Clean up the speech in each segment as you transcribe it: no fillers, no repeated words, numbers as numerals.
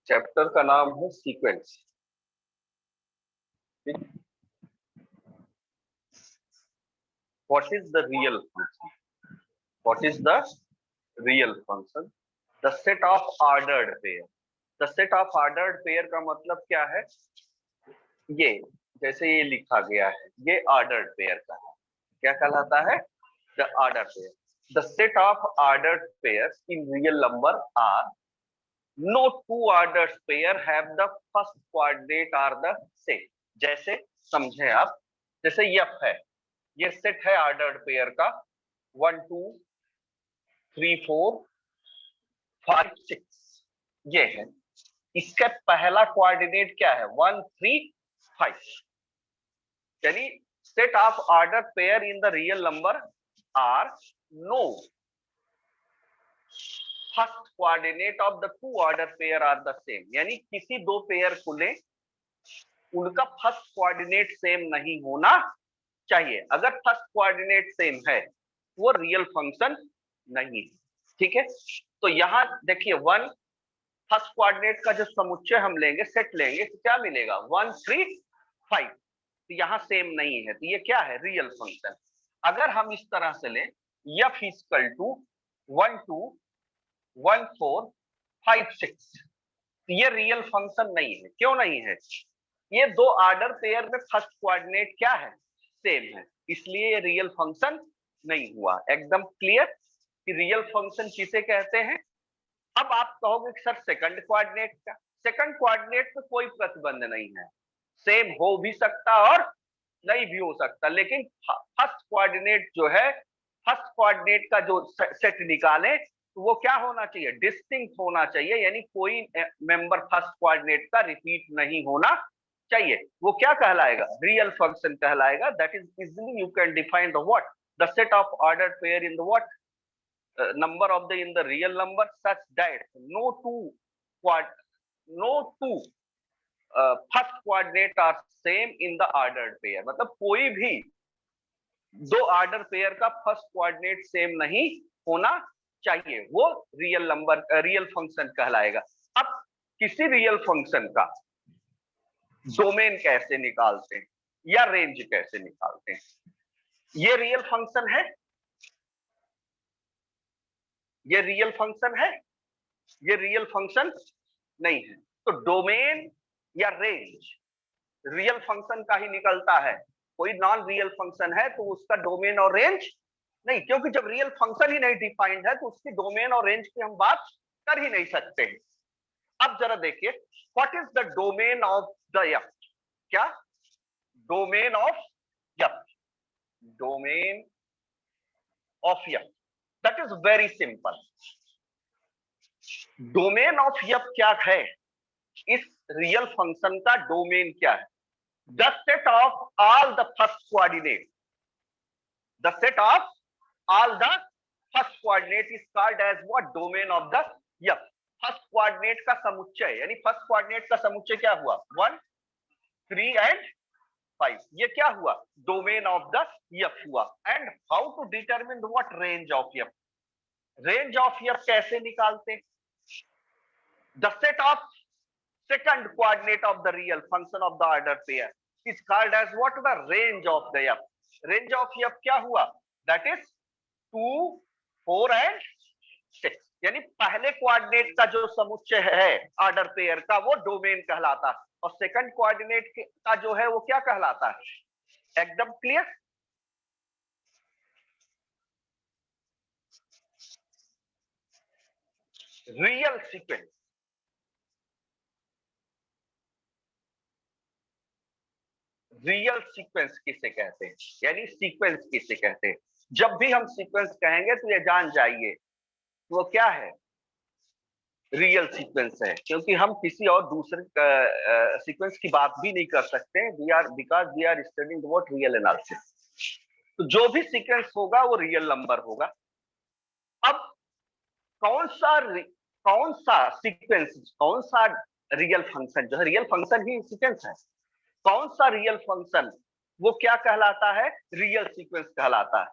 Chapter का नाम है sequence. What is the real function? What is the real function? The set of ordered pair. The set of ordered pair का मतलब क्या है? ये जैसे ये लिखा गया है, ये ऑर्डर्ड पेयर का है। क्या कहलाता है? The order pair. The set of ordered pairs in real number are no two ordered pair have the first coordinate are the same। जैसे समझे आप, जैसे यफ है, ये सेट है ऑर्डर्ड पेयर का 1 2 3 4 5 6, ये है। इसका पहला कोऑर्डिनेट क्या है? 1 3 5। यानी set of order pair in the real number are no first coordinate of the two order pair are the same. यानी किसी दो पेयर को ले, उनका फर्स्ट कोऑर्डिनेट सेम नहीं होना चाहिए। अगर फर्स्ट कोऑर्डिनेट सेम है वो रियल फंक्शन नहीं है। ठीक है, तो यहां देखिए वन फर्स्ट कोऑर्डिनेट का जो समुच्चय हम लेंगे, सेट लेंगे, तो क्या मिलेगा? 1 3 5। तो यहां सेम नहीं है, तो ये क्या है? Real function. अगर हम इस तरह से लें f इक्वल टू 1 2 1 4 5 6, ये रियल फंक्शन नहीं है। क्यों नहीं है? ये दो ऑर्डर पेयर में फर्स्ट कोऑर्डिनेट क्या है? सेम है, इसलिए ये रियल फंक्शन नहीं हुआ। एकदम क्लियर कि रियल फंक्शन किसे कहते हैं। अब आप कहोगे कि सर सेकंड कोऑर्डिनेट का, सेकंड कोऑर्डिनेट पे कोई प्रतिबंध नहीं है, सेम हो भी सकता और नहीं भी हो सकता। लेकिन फर्स्ट कोऑर्डिनेट जो है, फर्स्ट कोऑर्डिनेट का जो सेट निकाले तो वो क्या होना चाहिए? डिस्टिंक्ट होना चाहिए। यानी कोई मेंबर फर्स्ट कोऑर्डिनेट का रिपीट नहीं होना चाहिए। वो क्या कहलाएगा? रियल फंक्शन कहलाएगा। That is easily you can define the what, the set of ordered pair in the what number of the in the real number such that no two first coordinate are same in the ordered pair। मतलब कोई भी दो order pair का first coordinate same नहीं होना चाहिए, वो real number real function कहलाएगा। अब किसी रियल फंक्शन का डोमेन कैसे निकालते हैं या रेंज कैसे निकालते हैं? ये रियल फंक्शन है, ये रियल फंक्शन है, ये रियल फंक्शन नहीं है। तो डोमेन या रेंज रियल फंक्शन का ही निकलता है। कोई नॉन रियल फंक्शन है तो उसका डोमेन और रेंज नहीं, क्योंकि जब रियल फंक्शन ही नहीं डिफाइंड है तो उसकी डोमेन और रेंज की हम बात कर ही नहीं सकते। अब जरा देखिए, what is the domain of the f? क्या domain of f? Domain of f, that is very simple. Domain of f क्या है? इस रियल फंक्शन का डोमेन क्या है? The set of all the first coordinate, the set of all the first coordinate is called as what? Domain of the f. First coordinate का समुच्चय, यानी first coordinate का समुच्चय क्या हुआ? 1 3 एंड 5। ये क्या हुआ? डोमेन ऑफ द एफ हुआ। And how to determine what? Range of f. Range of f कैसे निकालते? The set of second coordinate of the real function of the order pair is called as what? The range of the f। range of f क्या हुआ? that is 2 4 and 6। यानी पहले coordinate का जो समुच्चय है ऑर्डर पेयर का वो डोमेन कहलाता है, और सेकंड कोऑर्डिनेट का जो है वो क्या कहलाता है? एकदम clear. Real sequence, real sequence किसे कहते हैं? यानी सीक्वेंस किसे कहते हैं? जब भी हम सीक्वेंस कहेंगे तो ये जान जाइए वो क्या है? रियल सीक्वेंस है, क्योंकि हम किसी और दूसरे सीक्वेंस की बात भी नहीं कर सकते। We are because we are studying what? Real analysis. तो जो भी सीक्वेंस होगा वो रियल नंबर होगा। अब कौन सा सीक्वेंस, कौन सा रियल फंक्शन जो है, रियल फंक्शन ही सीक्वेंस है, कौन सा रियल फंक्शन वो क्या कहलाता है? रियल सीक्वेंस कहलाता है।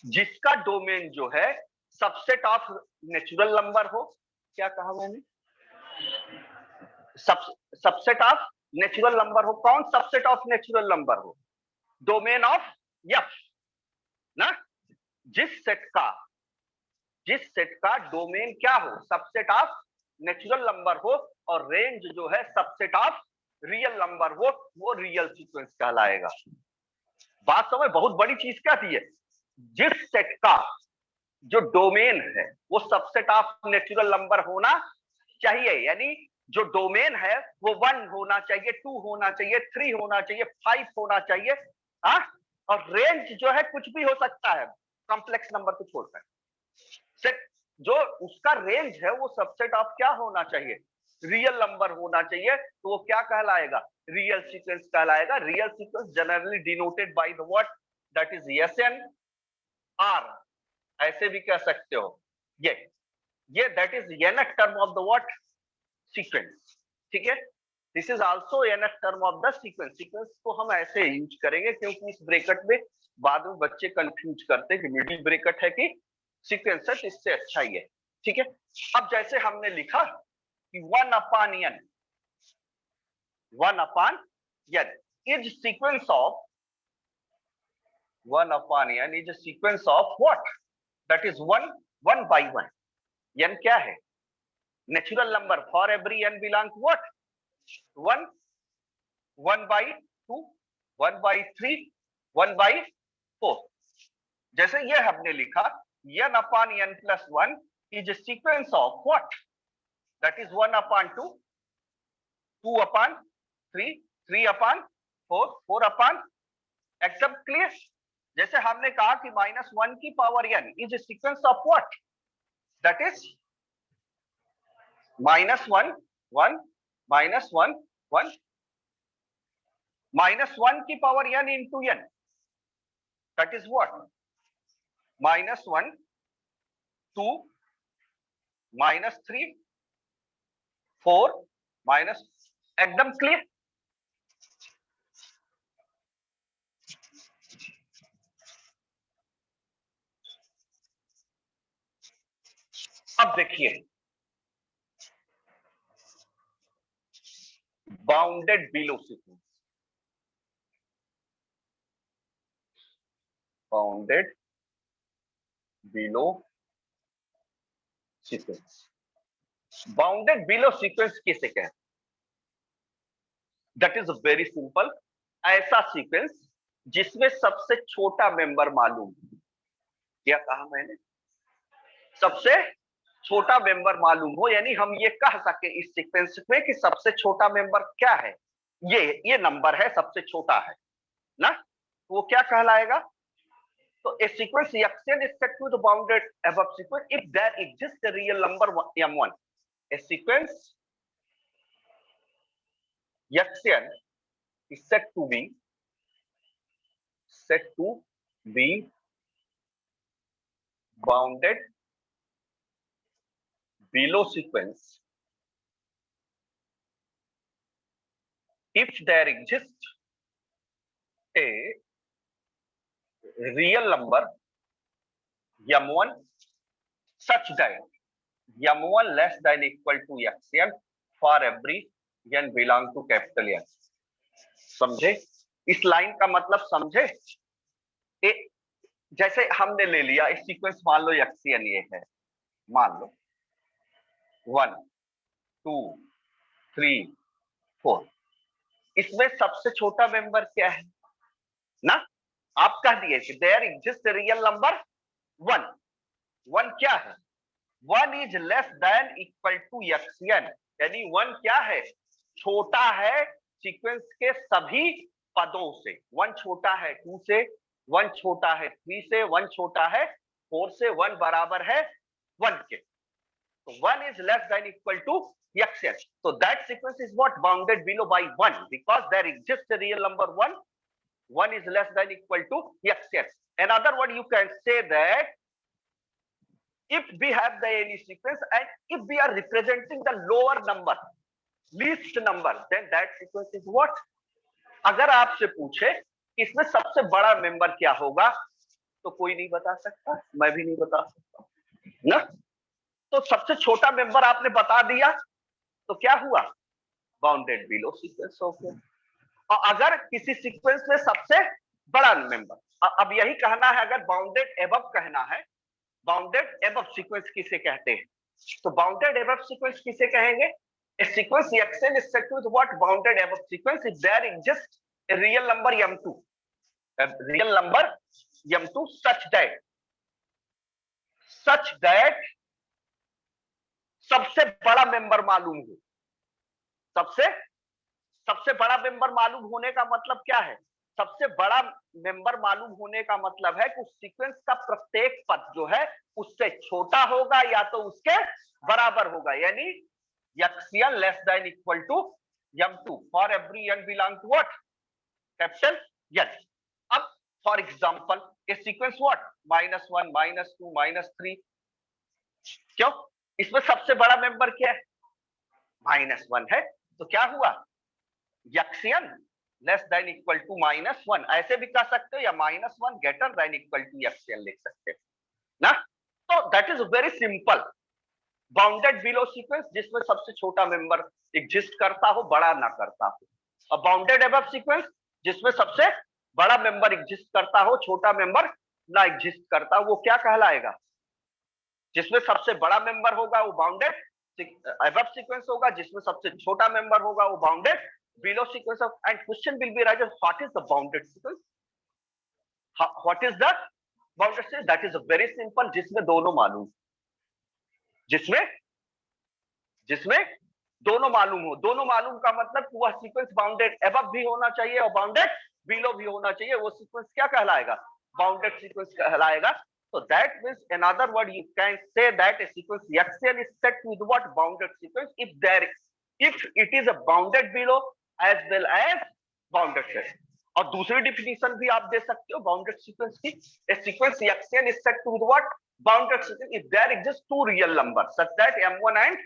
जिसका डोमेन जो है सबसेट ऑफ नेचुरल नंबर हो। क्या कहा मैंने? सबसेट ऑफ नेचुरल नंबर हो। कौन सबसेट ऑफ नेचुरल नंबर हो? डोमेन ऑफ एफ ना। जिस सेट का डोमेन क्या हो, सबसेट ऑफ नेचुरल नंबर हो, और रेंज जो है सबसेट ऑफ रियल नंबर हो, वो रियल सीक्वेंस कहलाएगा। बात समझ, बहुत बड़ी चीज क्या थी है। जिस सेट का जो डोमेन है वो सबसेट ऑफ नेचुरल नंबर होना चाहिए, यानी जो डोमेन है वो 1 होना चाहिए, 2 होना चाहिए, 3 होना चाहिए, 5 होना चाहिए। हाँ, और रेंज जो है कुछ भी हो सकता है, कॉम्प्लेक्स नंबर को छोड़कर। सेट जो उसका रेंज है वो सबसेट ऑफ क्या होना चाहिए? रियल नंबर होना चाहिए। तो वो क्या कहलाएगा? रियल सीक्वेंस कहलाएगा। Real sequence generally denoted by the what? That is s n r, ऐसे भी कह सकते हो। ये that is nth term of the what? Sequence. ठीक है, this is also nth term of the sequence. Sequence को हम ऐसे यूज करेंगे क्योंकि इस ब्रैकेट में बाद में बच्चे कंफ्यूज करते हैं कि मिडिल ब्रैकेट है कि सीक्वेंस है, इससे अच्छा ही है। ठीक है, अब जैसे हमने लिखा कि 1/n is sequence of 1/n is a sequence of what? That is 1 by 1. n क्या है? Natural number. For every n belong to what? 1, 1 by 2, 1 by 3, 1 by 4। जैसे ये हमने लिखा n/n plus 1 is a sequence of what? That is 1/2, 2/3, 3/4, 4/, एकदम clear. जैसे हमने कहा कि -1 की power n is a sequence of what? That is -1, 1, -1, 1, -1 की power n into n, that is what? -1, 2, -3, 4, minus, एकदम क्लियर। अब देखिए bounded below sequence, bounded below sequence, bounded below sequence किसे कहते हैं? दैट इज वेरी सिंपल, ऐसा sequence जिसमें सबसे छोटा मेंबर मालूम। क्या कहा मैंने? सबसे छोटा मेंबर मालूम हो, यानी हम ये कह सके इस सीक्वेंस में कि सबसे छोटा मेंबर क्या है, ये नंबर है, सबसे छोटा है ना, वो क्या कहलाएगा? तो a sequence Xn is set to the bounded above sequence if there exists a real number m1. A sequence Xn is set to be bounded below sequence if there exists a real number m1 such that m1 less than equal to xn for every n belong to capital N। समझे? इस line का मतलब समझे? जैसे हमने ले लिया इस सीक्वेंस, मान लो xn ये है, मान लो 1, 2, 3, 4, इसमें सबसे छोटा मेंबर क्या है ना? आप कह दिए कि देयर एग्जिस्ट रियल नंबर 1। 1 क्या है? 1 is less than equal to xn, यानी 1 क्या है? छोटा है सीक्वेंस के सभी पदों से। 1 छोटा है 2 से, 1 छोटा है 3 से, 1 छोटा है 4 से, 1 बराबर है 1 के। तो 1 is less than equal to xn. So that sequence is what? Bounded below by 1 because there exists a real number 1. 1 is less than equal to xn. In other words, you can say that if we have the any sequence and if we are representing the lower number, least number, then that sequence is what? अगर आपसे पूछे इसमें सबसे बड़ा member क्या होगा, तो कोई नहीं बता सकता, मैं भी नहीं बता सकता ना। तो सबसे छोटा मेंबर आपने बता दिया तो क्या हुआ? बाउंडेड बिलो सीक्वेंस हो गया। और अगर किसी सीक्वेंस में सबसे बड़ा मेंबर, अब यही कहना है, अगर बाउंडेड एबव कहना है, बाउंडेड एबव सीक्वेंस किसे कहते हैं? तो बाउंडेड एबव सीक्वेंस किसे कहेंगे? A sequence Xn is set with what bounded above sequence if there exists a real number m2, a real number m2 such that सबसे बड़ा मेंबर मालूम हो। सबसे बड़ा मेंबर मालूम होने का मतलब क्या है? सबसे बड़ा मेंबर मालूम होने का मतलब है कि उस सीक्वेंस का प्रत्येक पद जो है उससे छोटा होगा या तो उसके बराबर होगा, यानी Xn less than equal to m2 for every n belong to what? Capital N. अब for example a sequence what? -1, -2, -3, क्यों? इसमें सबसे बड़ा मेंबर क्या है? -1 है, तो क्या हुआ? Xn less than equal to -1, ऐसे भी कह सकते हो, या -1 greater than equal to Xn लिख सकते हो ना। तो that is very simple. Bounded below sequence जिसमें सबसे छोटा मेंबर एग्जिस्ट करता हो, बड़ा ना करता हो, और बाउंडेड अबव सीक्वेंस जिसमें सबसे बड़ा मेंबर एग्जिस्ट करता हो, छोटा मेंबर ना एग्जिस्ट करता हो, वो क्या कहलाएगा? जिसमें सबसे बड़ा मेंबर होगा वो बाउंडेड अबव सीक्वेंस होगा, जिसमें सबसे छोटा मेंबर होगा वो bounded below sequence. And question will be rise, what is the bounded sequence? What is the bounded sequence? That is very simple, जिसमें दोनों मालूम, जिसमें दोनों मालूम हो। दोनों मालूम का मतलब वह सीक्वेंस बाउंडेड अबव भी होना चाहिए और बाउंडेड बिलो भी होना चाहिए, वो सीक्वेंस क्या कहलाएगा? बाउंडेड सीक्वेंस कहलाएगा। So that means, in other word, you can say that a sequence Xn is set with what? Bounded sequence if it is a bounded below as well as bounded set. और दूसरी definition भी आप दे सकते हो bounded sequence की। A sequence Xn is set with what? Bounded sequence if there exists two real numbers such that m1 and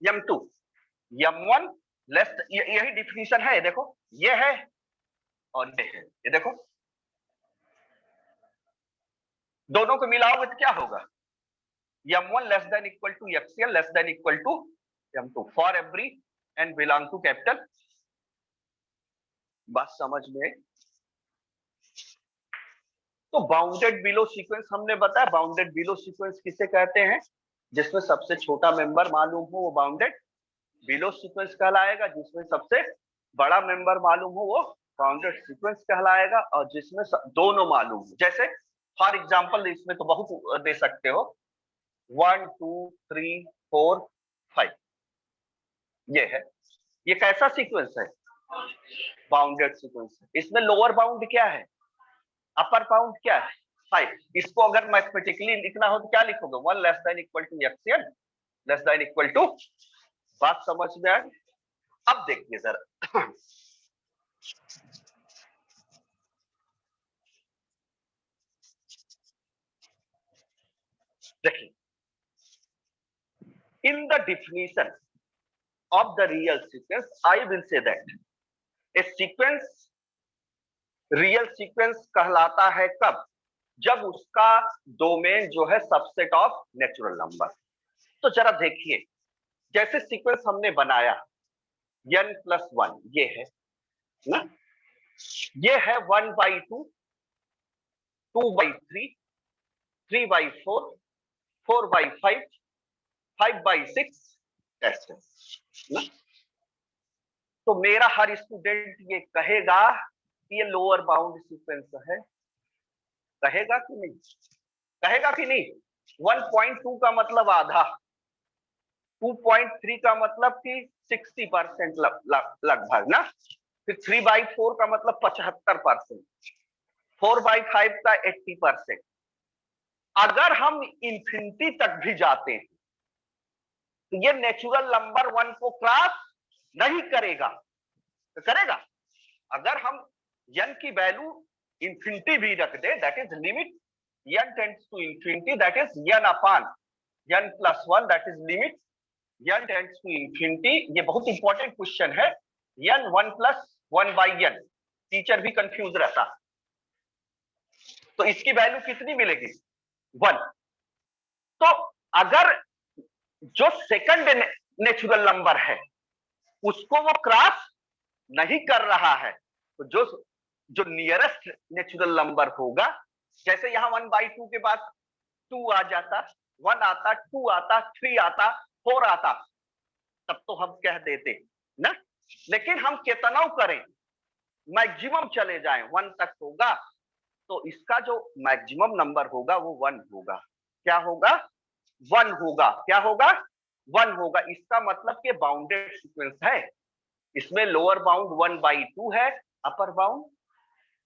m2, m1 less, यही definition है, देखो ये है और ये है, ये देखो दोनों को मिलाओगे तो क्या होगा? m1 less than equal to Xn less than equal to m2 for every n belong to capital. बात समझ में? तो बाउंडेड बिलो सीक्वेंस हमने बताया, बाउंडेड बिलो सीक्वेंस किसे कहते हैं? जिसमें सबसे छोटा मेंबर मालूम हो वो बाउंडेड बिलो सीक्वेंस कहलाएगा, जिसमें सबसे बड़ा मेंबर मालूम हो वो बाउंडेड सीक्वेंस कहलाएगा, और जिसमें दोनों मालूम हो। जैसे फॉर एग्जांपल इसमें तो बहुत दे सकते हो, 1 2 3 4 5, ये है, ये कैसा सीक्वेंस है? बाउंडेड सीक्वेंस है। इसमें लोअर बाउंड क्या है, अपर बाउंड क्या है? 5। इसको अगर मैथमेटिकली लिखना हो तो क्या लिखोगे? 1 less than equal to Xn less than equal to. बात समझ में आई? अब देखिए जरा, देखिए, in the definition of the real sequence, I will say that a sequence real sequence कहलाता है कब? जब उसका डोमेन जो है सबसेट ऑफ नेचुरल नंबर। तो जरा देखिए, जैसे सीक्वेंस हमने बनाया n+1, ये है ना, ये है 1/2, 2/3, 3/4, 4/5, 5/6 ऐसे ना। तो मेरा हर स्टूडेंट ये कहेगा कि ये लोअर बाउंड सीक्वेंस है, कहेगा कि नहीं? कहेगा कि नहीं? 1.2 का मतलब आधा, 2.3 का मतलब कि 60% लगभग ना, फिर 3/4 का मतलब 75%, 4/5 का 80%। अगर हम इंफिनिटी तक भी जाते हैं तो ये नेचुरल नंबर 1 को क्रॉस नहीं करेगा। तो करेगा? अगर हम n की वैल्यू इंफिनिटी भी रख दे, that is limit n tends to infinity, that is n upon n+1, that is limit n tends to infinity. ये बहुत इंपॉर्टेंट क्वेश्चन है, n 1 + 1/n, टीचर भी कंफ्यूज रहता। तो इसकी वैल्यू कितनी मिलेगी? 1। तो अगर जो सेकंड नेचुरल नंबर है उसको वो क्रॉस नहीं कर रहा है, तो जो जो नियरेस्ट नेचुरल नंबर होगा, जैसे यहाँ 1/2 के बाद 2 आ जाता, 1 आता, 2 आता, 3 आता, 4 आता, तब तो हम कह देते ना। लेकिन हम कितना करें, मैक्सिमम चले जाएं 1 तक होगा, तो इसका जो मैक्सिमम नंबर होगा वो 1 होगा। क्या होगा? 1 होगा। क्या होगा? 1 होगा। इसका मतलब कि बाउंडेड सीक्वेंस है, इसमें लोअर बाउंड 1/2 है, अपर बाउंड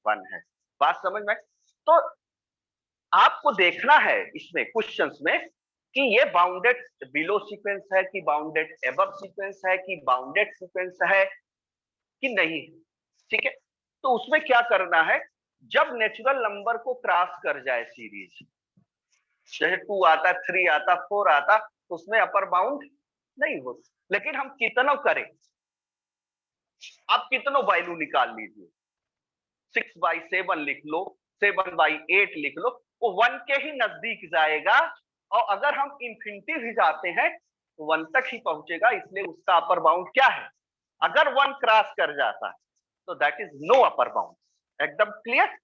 1 है। बात समझ में? तो आपको देखना है इसमें क्वेश्चंस में कि ये बाउंडेड बिलो सीक्वेंस है कि बाउंडेड एबव सीक्वेंस है कि बाउंडेड सीक्वेंस है कि नहीं है। ठीक है, तो उसमें क्या करना है, जब नेचुरल नंबर को क्रॉस कर जाए सीरीज, जैसे 2 आता, 3 आता, 4 आता, तो उसमें अपर बाउंड नहीं हो। लेकिन हम कितना करें, आप कितना वैल्यू निकाल लीजिए, 6/7 लिख लो, 7/8 लिख लो, वो 1 के ही नजदीक जाएगा। और अगर हम इंफिनिटी भी जाते हैं तो 1 तक ही पहुंचेगा, इसलिए उसका अपर बाउंड क्या है? अगर 1 क्रॉस कर जाता है तो that is no upper bound. एकदम क्लियर?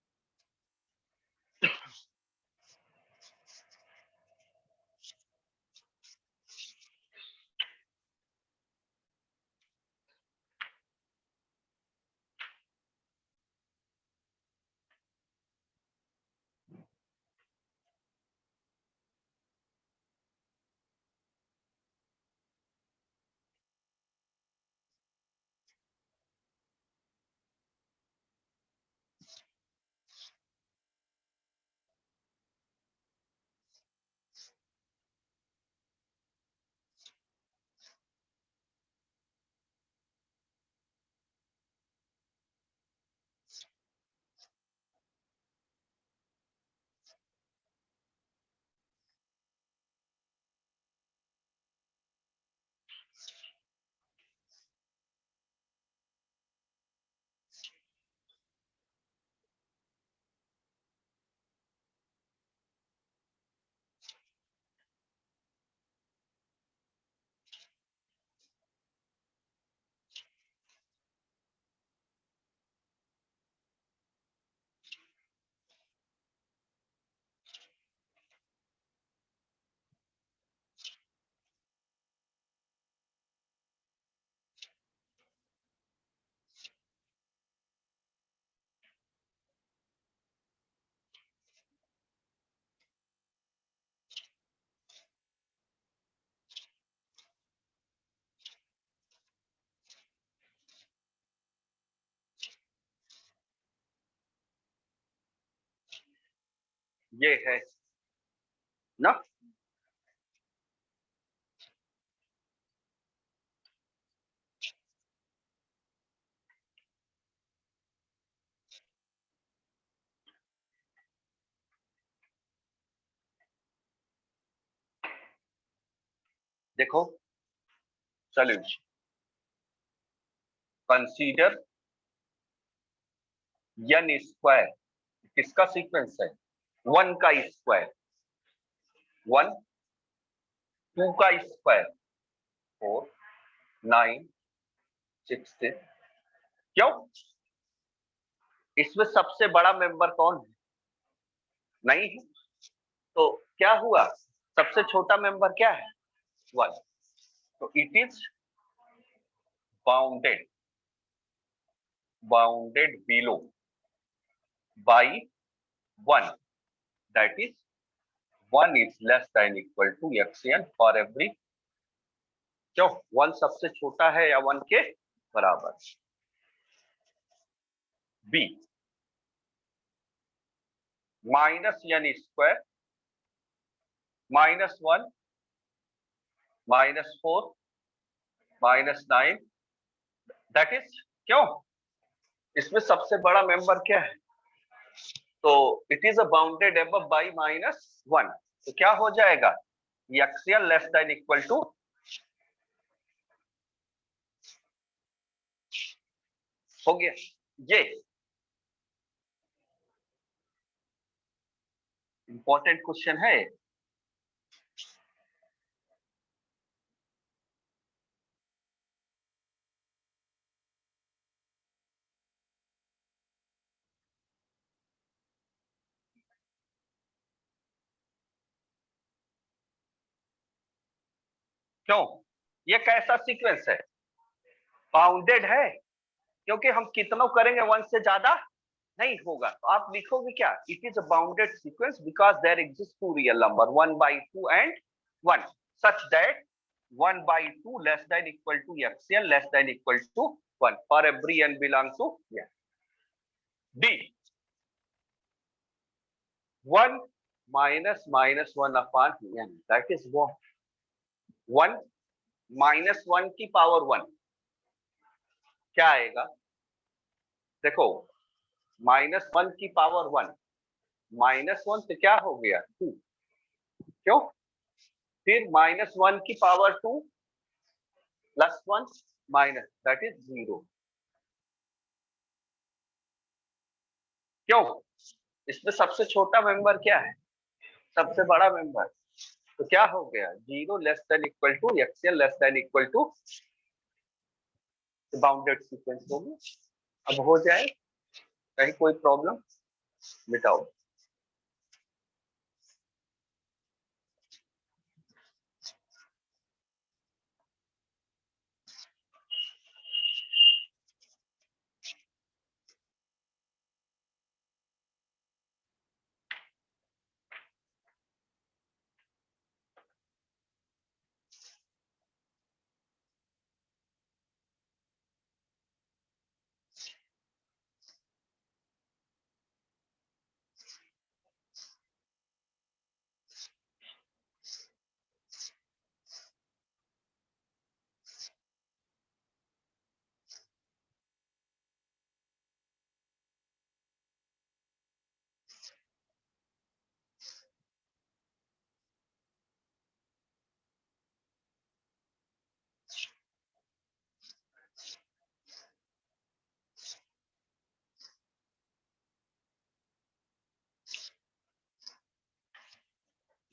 ये है ना। देखो सॉल्यूशन, कंसीडर n स्क्वायर किसका सीक्वेंस है? 1 का स्क्वायर, 1, 2 का स्क्वायर, 4, 9, 16। क्यों? इसमें सबसे बड़ा मेंबर कौन है? नहीं है, तो क्या हुआ? सबसे छोटा मेंबर क्या है? 1। तो it is bounded, bounded below by 1, that is 1 is less than equal to xn for every। क्यों? 1 सबसे छोटा है या 1 के बराबर। B minus n square -1 -4 -9, that is क्यों? इसमें सबसे बड़ा मेंबर क्या है? तो it is a bounded above by -1, तो क्या हो जाएगा? Axial less than equal to, हो गया। ये इंपॉर्टेंट क्वेश्चन है। क्यों? ये कैसा सीक्वेंस है? बाउंडेड है, क्योंकि हम कितनों करेंगे, वन से ज्यादा नहीं होगा। तो आप लिखोगे क्या? It is a bounded sequence because there exist two real number 1/2 and 1 such that 1/2 less than equal to xn less than equal to 1 for every n belong to n. D 1 minus 1 upon n, that is what 1 minus 1 की power 1 क्या आएगा? देखो, -1 की power 1 -1 से क्या हो गया 2, क्यों? फिर -1 की पावर 2 +1 माइनस, दैट इज 0. क्यों? इसमें सबसे छोटा मेंबर क्या है? सबसे बड़ा मेंबर. तो क्या हो गया? 0 less than equal to xn less than equal to, bounded sequence हो गया. अब हो जाए, कहीं कोई प्रॉब्लम? मिटाओ.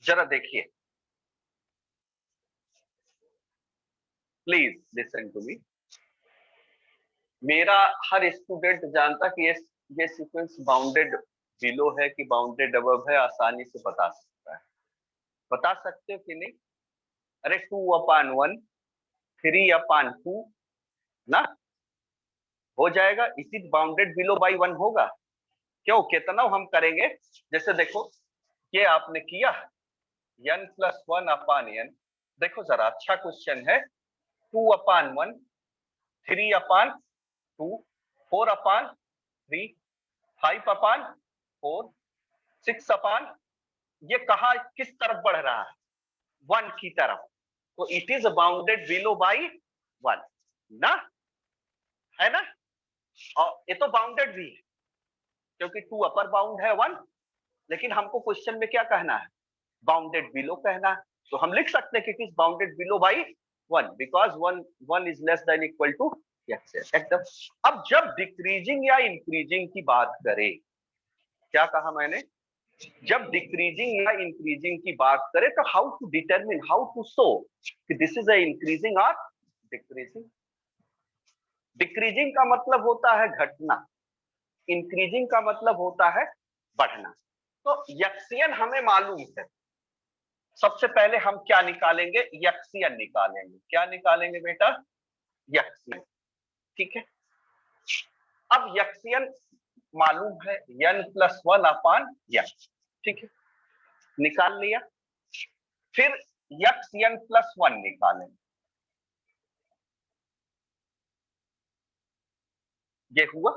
जरा देखिए, प्लीज लिसन टू मी. मेरा हर स्टूडेंट जानता कि ये सीक्वेंस बाउंडेड बिलो है कि बाउंडेड अबव है, आसानी से बता सकता है. बता सकते हो कि नहीं? अरे 2/1 3/2 ना हो जाएगा. इसी बाउंडेड बिलो बाई 1 होगा. क्यों? कितना हम करेंगे? जैसे देखो, ये आपने किया n+1/n. देखो जरा, अच्छा क्वेश्चन है. 2/1 3/2 4/3 5/4 6/, ये कहा किस तरफ बढ़ रहा है? 1 की तरफ. तो it is bounded below by 1 ना, है ना? और ये तो बाउंडेड भी है क्योंकि 2 अपर बाउंड है 1, लेकिन हमको क्वेश्चन में क्या कहना है? बाउंडेड बिलो कहना है. तो हम लिख सकते हैं कि it is bounded below by 1 because 1 is less than equal to x. एकदम. अब जब डिक्रीजिंग या इंक्रीजिंग की बात करें, क्या कहा मैंने? जब डिक्रीजिंग या इंक्रीजिंग की बात करें तो how to determine, how to show कि दिस इज अ इंक्रीजिंग और डिक्रीजिंग. डिक्रीजिंग का मतलब होता है घटना, इंक्रीजिंग का मतलब होता है बढ़ना. तो यक्सियन हमें मालूम है. सबसे पहले हम क्या निकालेंगे? यक्सियन निकालेंगे. क्या निकालेंगे बेटा? यक्सियन. ठीक है. अब यक्सियन मालूम है n+1/n. ठीक है, निकाल लिया. फिर xn+1 निकालेंगे. ये हुआ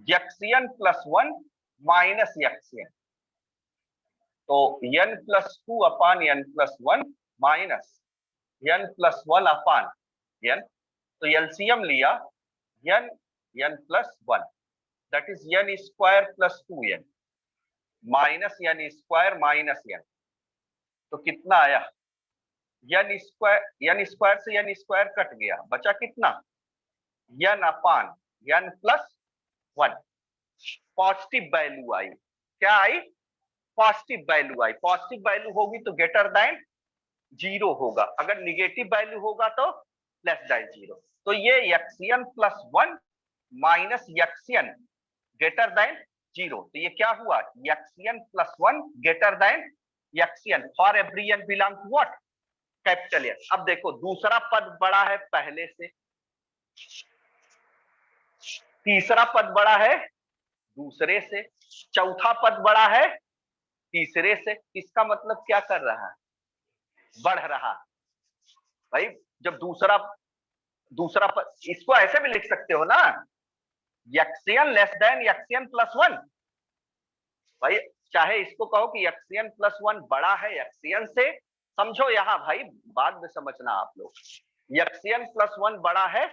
xn+1 माइनस xn. तो n+2/n+1 माइनस n+1/n. तो एलसीएम लिया n+1, that is n² + 2n minus n² minus n. तो कितना आया? n² से n² कट गया, बचा कितना? n/n+1. पॉजिटिव वैल्यू आई. क्या आई? पॉजिटिव वैल्यू आई. पॉजिटिव वैल्यू होगी तो ग्रेटर देन 0 होगा, अगर निगेटिव वैल्यू होगा तो लेस देन 0. तो ये xn+1 minus xn greater than 0. तो ये क्या हुआ? xn+1 greater than xn for every n belong to what? Capital N. अब देखो दूसरा पद बड़ा है पहले से, तीसरा पद बड़ा है दूसरे से, चौथा पद बड़ा है तीसरे से। इसका मतलब क्या कर रहा है, बढ़ रहा भाई। जब दूसरा दूसरा पद, इसको ऐसे भी लिख सकते हो ना, यक्सियन लेस देन यक्सियन प्लस वन। भाई चाहे इसको कहो कि यक्सियन प्लस वन बड़ा है यक्सियन से, समझो यहां भाई, बाद में समझना आप लोग। यक्सियन प्लस वन बड़ा है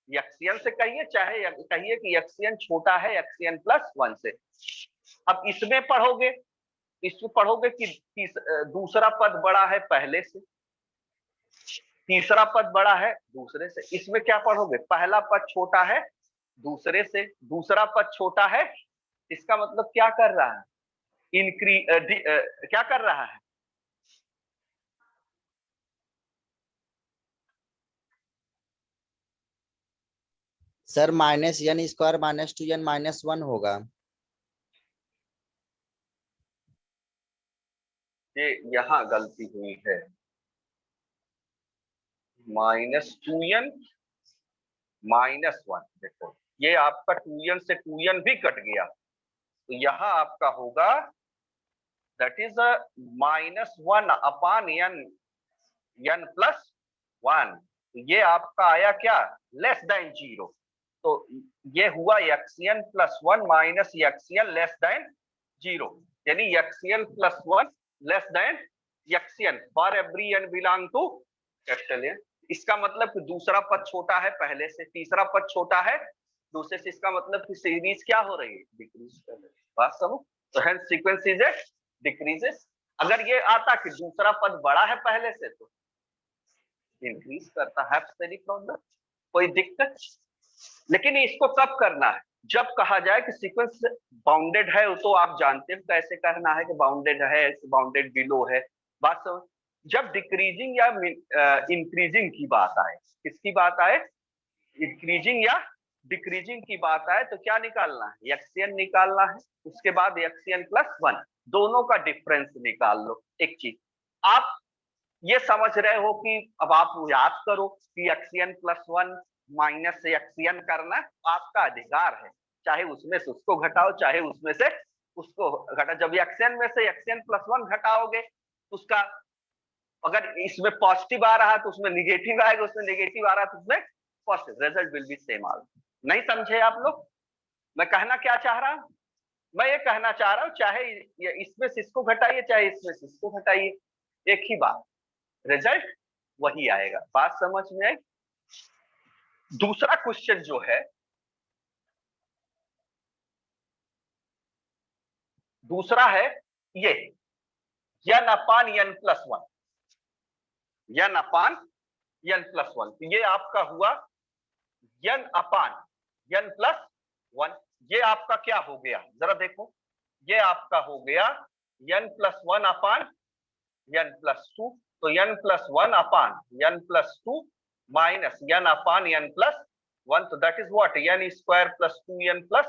यक्सियन से कहिए, चाहे कहिए कि यक्सियन छोटा है यक्सियन प्लस वन से। अब इसमें पढ़ोगे, इसमें पढ़ोगे कि दूसरा पद बड़ा है पहले से, तीसरा पद बड़ा है दूसरे से। इसमें क्या पढ़ोगे, पहला पद छोटा है दूसरे से, दूसरा पद छोटा है। इसका मतलब क्या कर रहा है, क्या कर रहा है, sir minus n square minus 2n minus 1 होगा। ये यहाँ गलती हुई है, -2n -1। देखो ये आपका 2n से 2n भी कट गया, तो यहाँ आपका होगा that is -1 upon n, n plus 1। ये आपका आया क्या, लेस देन 0। तो ये हुआ x n plus 1 minus x n less than 0, यानी x n plus 1 less than x n for every n belong to capital N. इसका मतलब कि दूसरा पद छोटा है पहले से, तीसरा पद छोटा है दूसरे से। इसका मतलब कि सीरीज क्या हो रही है, डिक्रीज कर रही है। बात समझ, तो hence sequence is it decreases. अगर ये आता कि दूसरा पद बड़ा है पहले से तो इंक्रीज करता है, प्रॉब्लम कोई दिक्कत। लेकिन इसको कब करना है, जब कहा जाए कि सीक्वेंस बाउंडेड है, तो आप जानते हैं कैसे कहना है कि बाउंडेड है, बाउंडेड बिलो है। बात समझ, जब डिक्रीजिंग या इंक्रीजिंग की बात आए, किसकी बात आए, इंक्रीजिंग या डिक्रीजिंग की बात आए, तो क्या निकालना है, यक्सियन निकालना है। उसके बाद यक्सियन प्लस 1, दोनों का डिफरेंस निकाल लो। एक चीज आप ये समझ रहे हो कि अब आप याद करो कि यक्सियन प्लस 1 माइनस से यक्सियन करना आपका अधिकार है, चाहे उसमें से उसको घटाओ चाहे उसमें से उसको घटा। जब यक्सियन में से यक्सियन प्लस 1 घटाओगे, उसका अगर इसमें पॉजिटिव आ रहा है तो उसमें निगेटिव आएगा, उसमें निगेटिव आ रहा है तो उसमें positive, result will be same all. नहीं समझे आप लोग मैं कहना क्या चाह रहा हूं, मैं ये कहना चाह रहा हूं चाहे इसमें से इसको घटाइए चाहे इसमें से इसको घटाइए, एक ही बात, रिजल्ट वही आएगा। बात समझ में आई। दूसरा क्वेश्चन जो है, दूसरा है ये n अपान n प्लस 1, n अपान n प्लस 1। तो ये आपका हुआ n अपान n प्लस 1। ये आपका क्या हो गया जरा देखो, ये आपका हो गया n प्लस 1 अपान n प्लस 2। तो n प्लस 1 अपान n प्लस 2 माइनस n अपान n प्लस 1। तो that is what, n square plus 2n plus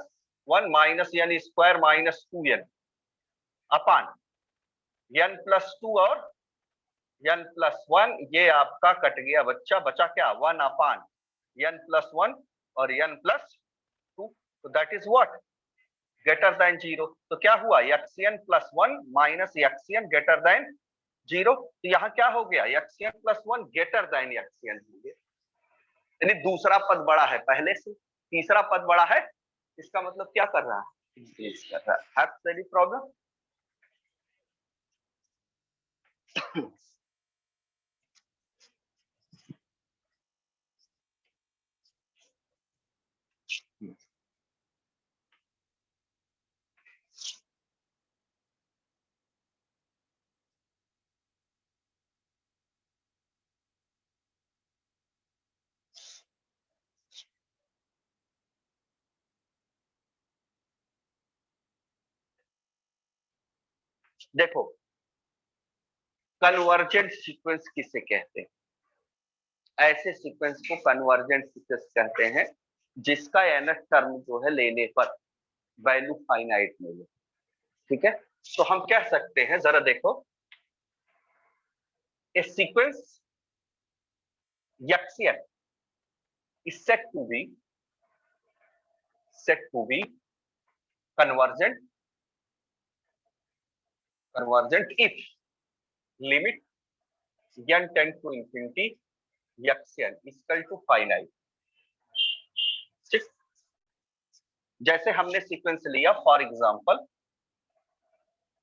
1 minus n square minus 2n upon n plus 2 और n प्लस 1। ये आपका कट गया बच्चा, बचा क्या, 1 अपान n plus 1 और n प्लस 2। तो that is what, greater than 0। तो क्या हुआ, x n plus 1 minus यक्सियन greater than 0। तो यहाँ क्या हो गया, यक्सियन प्लस 1 ग्रेटर देन यक्सियन हो गया, यानी दूसरा पद बड़ा है पहले से, तीसरा पद बड़ा है। इसका मतलब क्या कर रहा है, इंक्रीज कर रहा है। Have problem. देखो कन्वर्जेंट सीक्वेंस किसे कहते हैं, ऐसे सीक्वेंस को कन्वर्जेंट सीक्वेंस कहते हैं जिसका nth टर्म जो है लेने पर वैल्यू फाइनाइट मिले। ठीक है, तो हम कह सकते हैं, जरा देखो, ए sequence Yaxian is said to be convergent if limit n tend to infinity Yaxian is equal to finite. ठीक, जैसे हमने सीक्वेंस लिया, फॉर एग्जांपल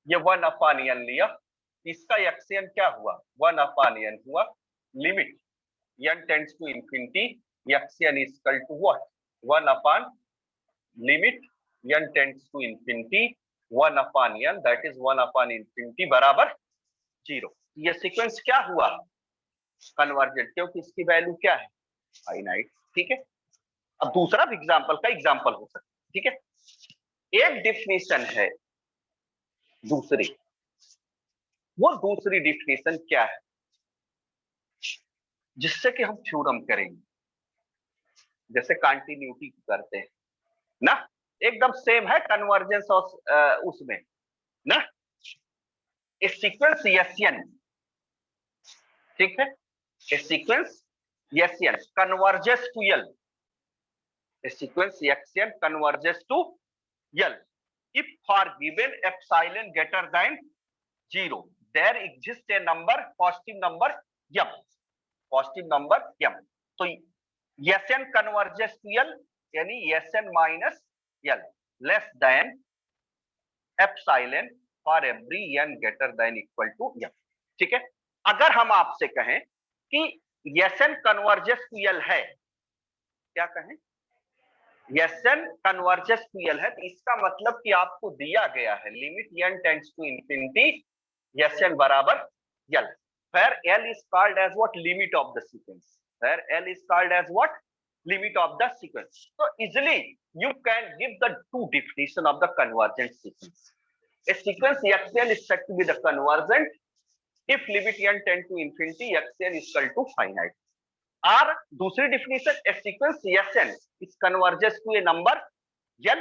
ये 1/n लिया, इसका Yaxian क्या हुआ, 1/n हुआ, limit n tends to infinity Yaxian is equal to what, 1/, limit n tends to infinity 1/n, that is 1/infinity बराबर 0. ये सीक्वेंस क्या हुआ, कन्वर्जेंट, क्योंकि इसकी वैल्यू क्या है, फाइनाइट. ठीक है, अब दूसरा एग्जांपल का एग्जांपल हो सकता है. ठीक है, एक डिफिनीशन है दूसरी, वो दूसरी डिफिनीशन क्या है जिससे कि हम थ्योरम करेंगे, जैसे कंटिन्यूटी करते हैं ना, एकदम सेम है कन्वर्जेंस और उसमें ना, ए सीक्वेंस Yaxian, ठीक है, ए sequence Yaxian converges to L, a sequence Yaxian converges to L if for given epsilon greater than 0 there exists a number, positive number m, positive number m. तो Yaxian converges to L यानी Yaxian minus L less than epsilon for every n greater than equal to m. ठीक है, अगर हम आपसे कहें कि Yaxian converges to L है, क्या कहें, Yaxian converges to L है, तो इसका मतलब कि आपको दिया गया है limit n tends to infinity Yaxian बराबर L, where L is called as what, limit of the sequence, where L is called as what, limit of the sequence. So easily you can give the two definition of the convergent sequence. A sequence Yaxian is said to be the convergent if limit n tend to infinity Yaxian is equal to finite. और दूसरी definition, A sequence Yaxian is converges to a number n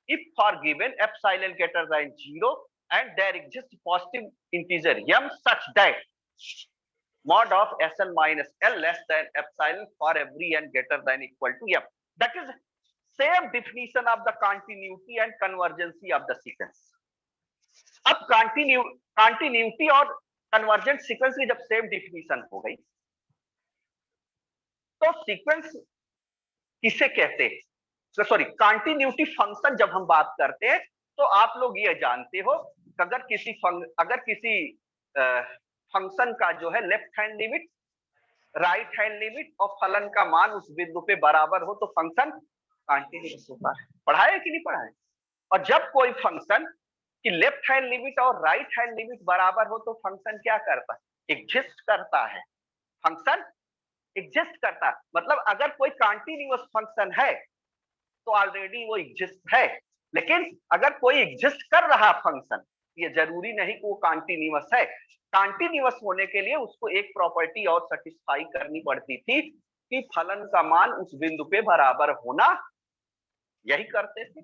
if for given epsilon greater than 0 and there exists positive integer m such that mod of Sn minus L less than epsilon for every n greater than equal to m. That is same definition of the continuity and convergency of the sequence. अब continuity और convergent sequence की जब same definition हो गई, तो sequence किसे कहते हैं, तो सॉरी कंटिन्यूटी फंक्शन जब हम बात करते हैं तो आप लोग ये जानते हो अगर किसी फंक्शन का जो है left hand limit, right hand limit और फलन का मान उस बिंदु पे बराबर हो तो फंक्शन कंटिन्यूअस होता है. पढ़ा है कि नहीं पढ़ा है. और जब कोई फंक्शन की लेफ्ट हैंड लिमिट और राइट हैंड लिमिट बराबर हो तो फंक्शन क्या करता है, एग्जिस्ट करता है, फंक्शन एग्जिस्ट करता है. मतलब अगर कोई कंटिन्यूअस फंक्शन है तो ऑलरेडी वो एग्जिस्ट है, लेकिन अगर कोई एग्जिस्ट कर रहा फंक्शन, ये जरूरी नहीं कि वो कंटिन्यूअस है. कंटिन्यूअस होने के लिए उसको एक प्रॉपर्टी और सेटिस्फाई करनी पड़ती थी कि फलन का मान उस बिंदु पे बराबर होना, यही करते थे.